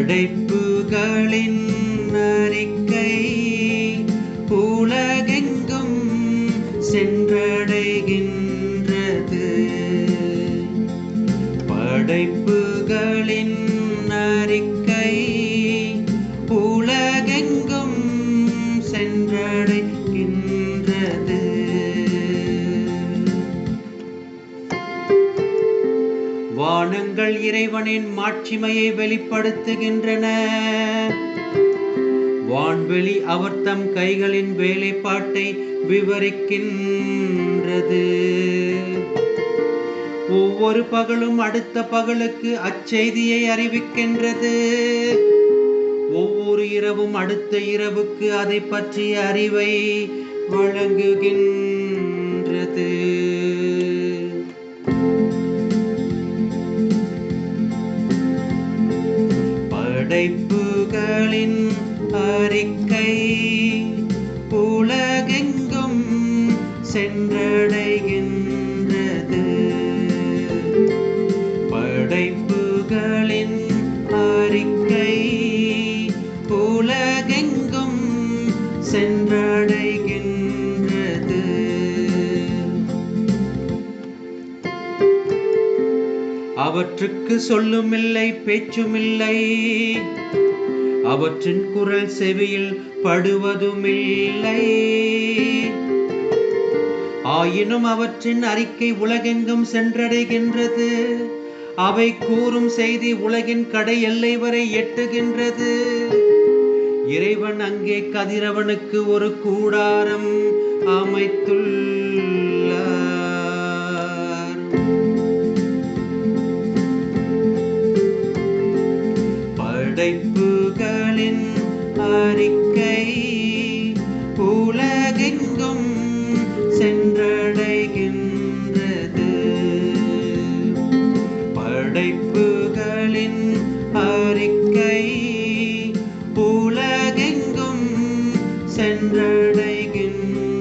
படைப்புகளின் அறிக்கை உலகெங்கும் சென்றடைகின்றது. படைப்புகளின் அறிக்கை உலகெங்கும் சென்றடைகின்றது. வானங்கள் இறைவனின் மாட்சிமையை வெளிப்படுத்துகின்றன. வான்வெளி அவர் தம் கைகளின் வேலைப்பாட்டை விவரிக்கின்றது. ஒவ்வொரு பகலும் அடுத்த பகலுக்கு அச்செய்தியை அறிவிக்கின்றது. ஒவ்வொரு இரவும் அடுத்த இரவுக்கு அதை பற்றிய அறிவை வழங்குகின்றது. படைப்புகளின் அறிக்கை உலகெங்கும் சென்றடைகின்றது. படைப்புகளின் அறிக்கை உலகெங்கும் சென்றடைகின்றது. அவற்றுக்கு சொல்லுமில்லை, பேச்சுமில்லை. அவற்றின் குரல் செவியில் படுவதுமில்லை. ஆயினும் அவற்றின் அறிக்கை உலகெங்கும் சென்றடைகின்றது. அவை கூறும் செய்தி உலகின் கடை எல்லை வரை எட்டுகின்றது. இறைவன் அங்கே கதிரவனுக்கு ஒரு கூடாரம் அமைத்துள்ளார். படைப்புகளின் அறிக்கை உலகெங்கும் சென்றடைகின்றது. படைப்புகளின் அறிக்கை உலகெங்கும் சென்றடைகின்றது.